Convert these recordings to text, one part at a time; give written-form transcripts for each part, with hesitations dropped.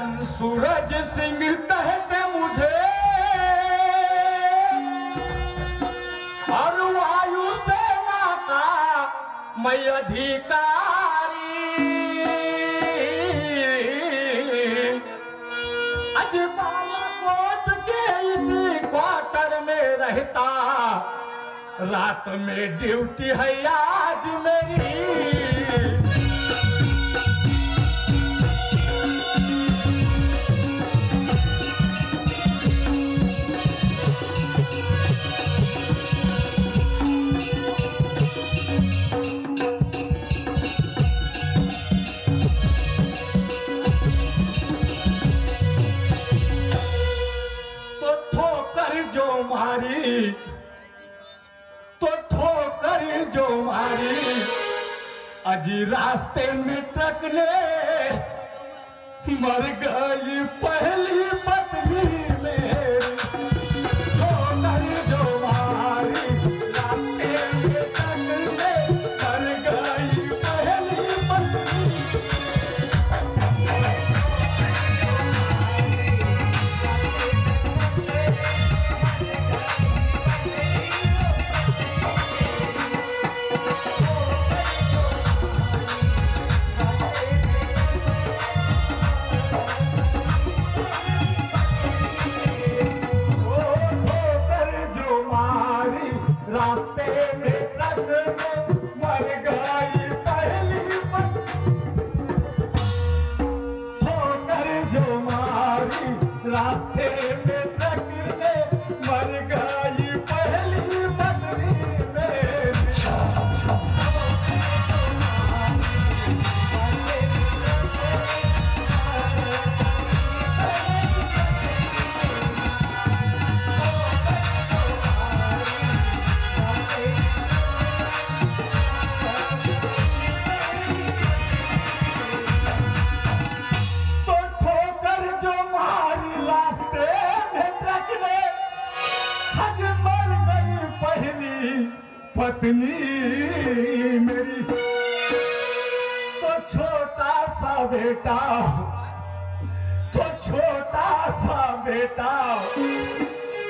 सूरज सिंह कहते मुझे और वायु सेना का मैं अधिकारी। आज बालाकोट के इसी क्वार्टर में रहता, रात में ड्यूटी है आज मेरी। तो ठोकर जो मारी अजी रास्ते में ट्रक ने मर गई पहली पत्नी में। ठोकर जो मारी रास्ते में ट्रक ने मर गई पहली पत्नी। रास्ते में ट्रक में मर गई पहली पत्नी। ठोकर जो मारी रास्ते में ट्रक में मर गई पहली पत्नी में। पत्नी मेरी तो छोटा सा बेटा, तो छोटा सा बेटा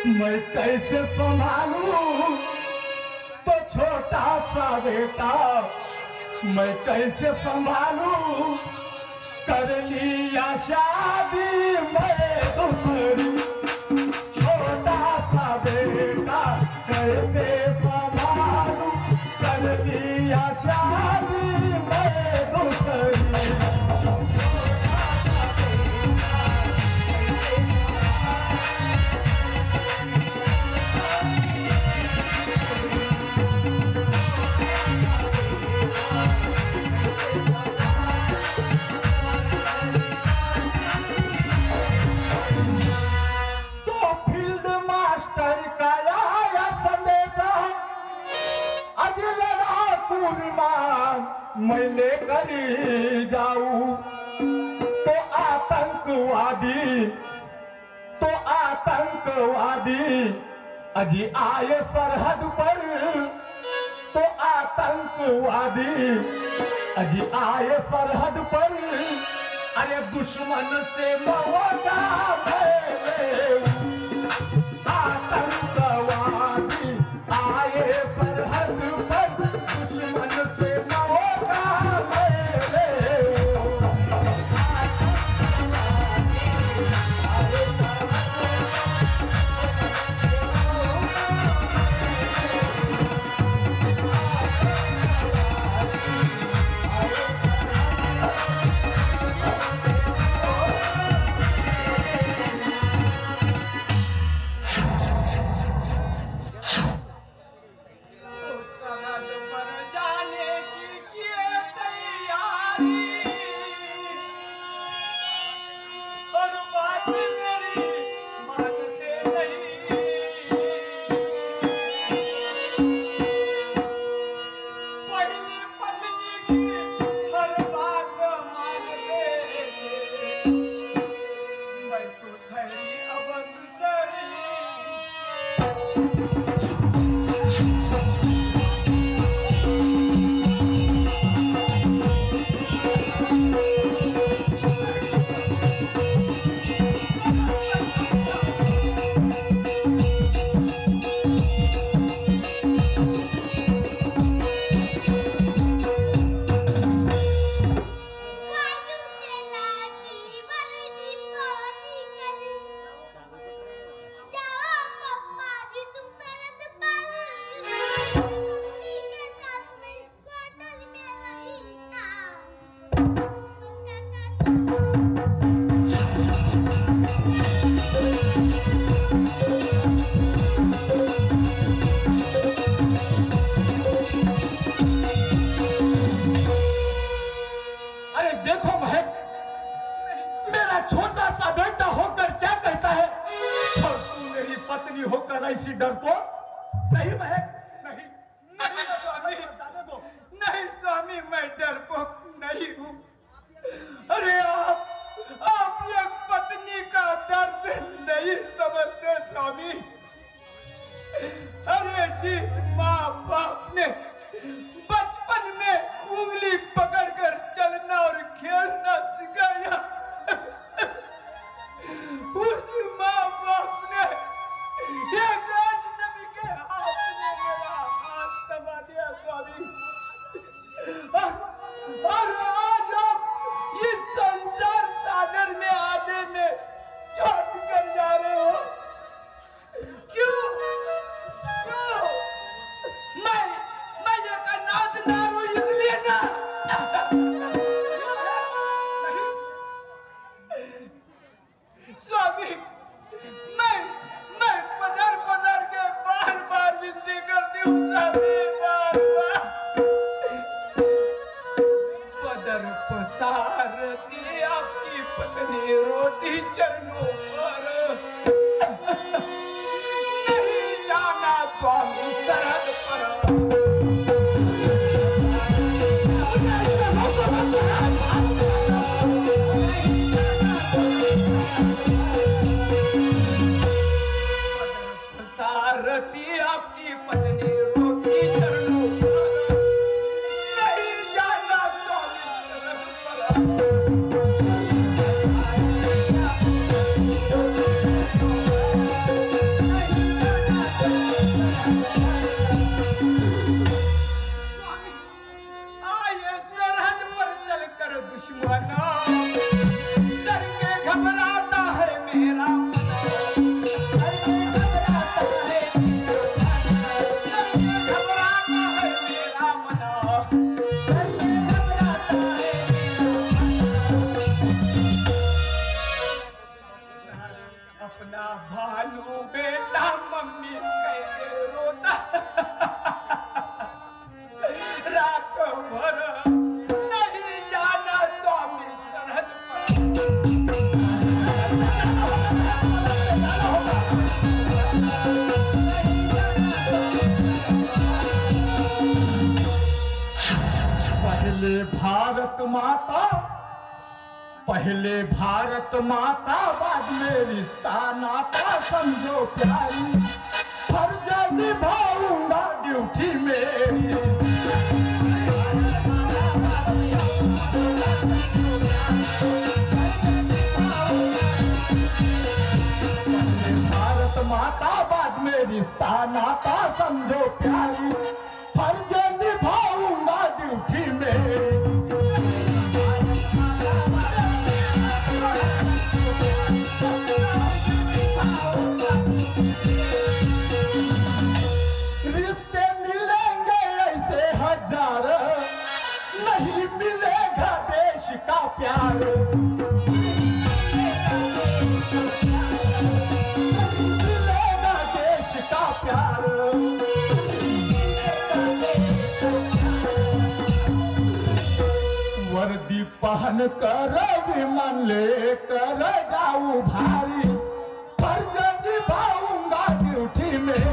मैं कैसे संभालूं। तो छोटा सा बेटा मैं कैसे संभालूं। कर लिया शादी मैं दूसरी। छोटा सा बेटा कैसे संभालूं। कर लिया शादी मैं दूसरी। मैं लेकर जाऊं तो आतंकवादी अजी आए सरहद पर। तो आतंकवादी अजी आए सरहद पर। अरे दुश्मन से मौका ले। आतंकवादी आए सरहद पर। दुश्मन से मेरी पत्नी होकर ऐसी डरपोक नहीं महक, नहीं नहीं स्वामी, नहीं स्वामी, मैं डरपोक नहीं हूँ। अरे आप एक पत्नी का दर्द नहीं समझते स्वामी। अरे जिस माँ बाप ने बचपन में उंगली पकड़कर चलना और खेलना सिखाया, उस माँ बाप ने एक अजनबी के हाथ में मेरा हाथ दबा दिया स्वामी। और आज आप इस संसार सागर में आने में छोड़ कर जा रहे हो। क्यों क्यों? मैं एक अनाथ नारू इसलिए ना। स्वामी, मैं पदर के बार विनती करती हूँ स्वामी, बार पदर पसारती आपकी पत्नी रोटी चरणों पर। नहीं जाना स्वामी सरहद पर। सारथी आपकी पत्नी रोटी चरणों पर। नहीं जाना स्वामी सरहद पर। आए सरहद पर चलकर दुश्मना, डर के घबराता है मेरा मना। अपना भालू बेटा मम्मी कैसे रोता, रात भर नहीं जाना स्वामी सरहद पहले भारत माता, पहले भारत माता, बाद में रिश्ता नाता समझो प्यारी। फर्ज निभाऊंगा ड्यूटी मेरी। भारत माता, बाद में रिश्ता नाता समझो प्यारी। फर्ज निभाऊंगा ड्यूटी मेरी। रिश्ते मिलेंगे ऐसे हजार, नहीं मिलेगा देश का प्यार। मिलेगा देश का प्यार। वर्दी पहन कर विमान लेकर जाऊं भारी। फर्ज निभाऊंगा ड्यूटी में।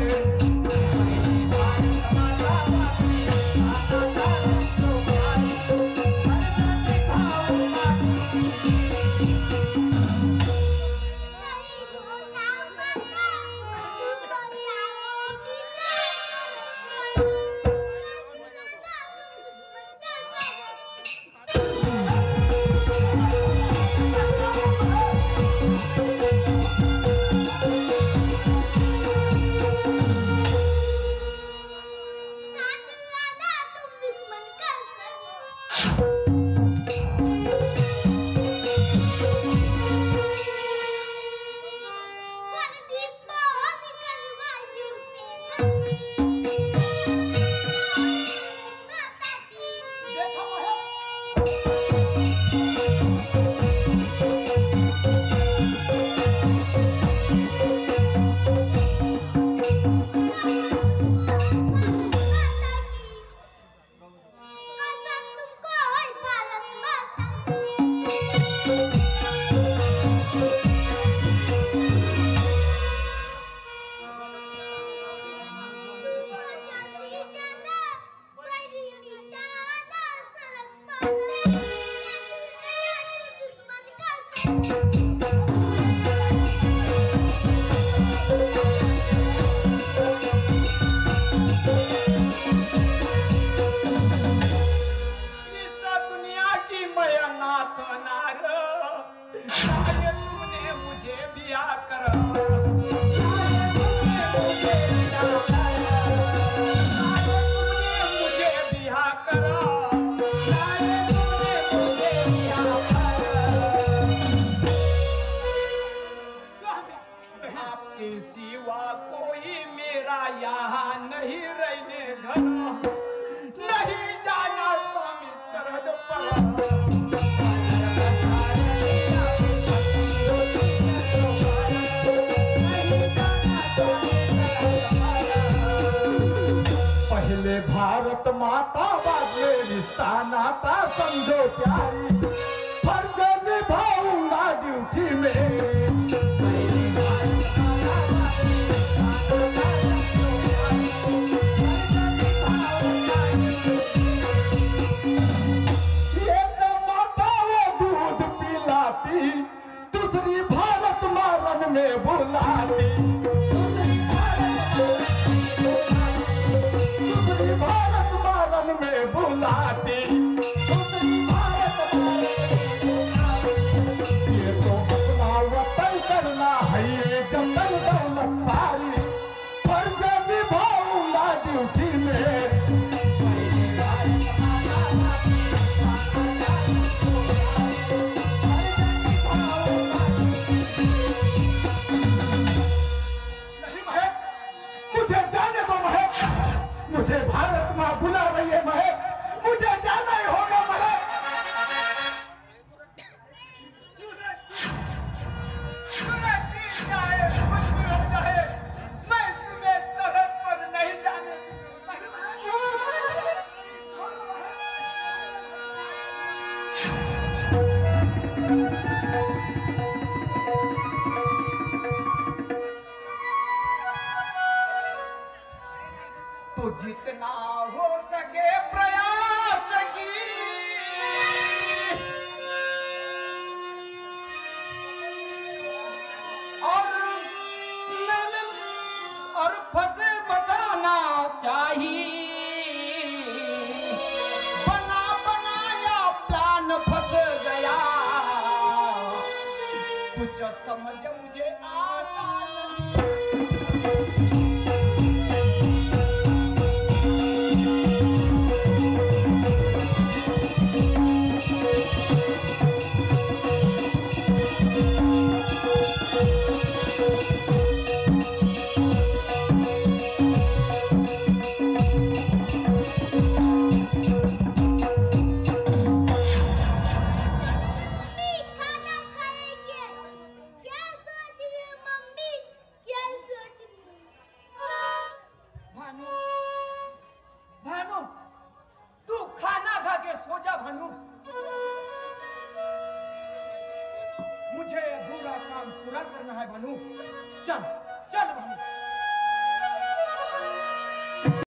सिवा कोई मेरा यहाँ नहीं रहने घर, नहीं जाना स्वामी सरहद पर। पहले भारत माता बाद में रिश्ता नाता समझो प्यारी, फर्ज निभाऊंगा ड्यूटी में। एक माता वो दूध पिलाती, दूसरी भारत मारन में बुलाती, दूसरी भारत मारन में बुलाती, दूसरी भारत मारन में बुलाती। ये तो अपना वतन करना है ये जतन दौलत सारी, फर्ज निभाऊंगा ड्यूटी में। मुझे भारत माँ बुला रही है महक, मुझे जाना ही होगा महक। चाहे कुछ भी हो जाए, मैं तुम्हें सरहद पर नहीं जाने तो जितना हो सके प्रयास की, और फंसे बचाना चाहिए। बना बनाया प्लान फंस गया, कुछ समझ मुझे आता नहीं। मुझे अधूरा काम पूरा करना है भानु, चल।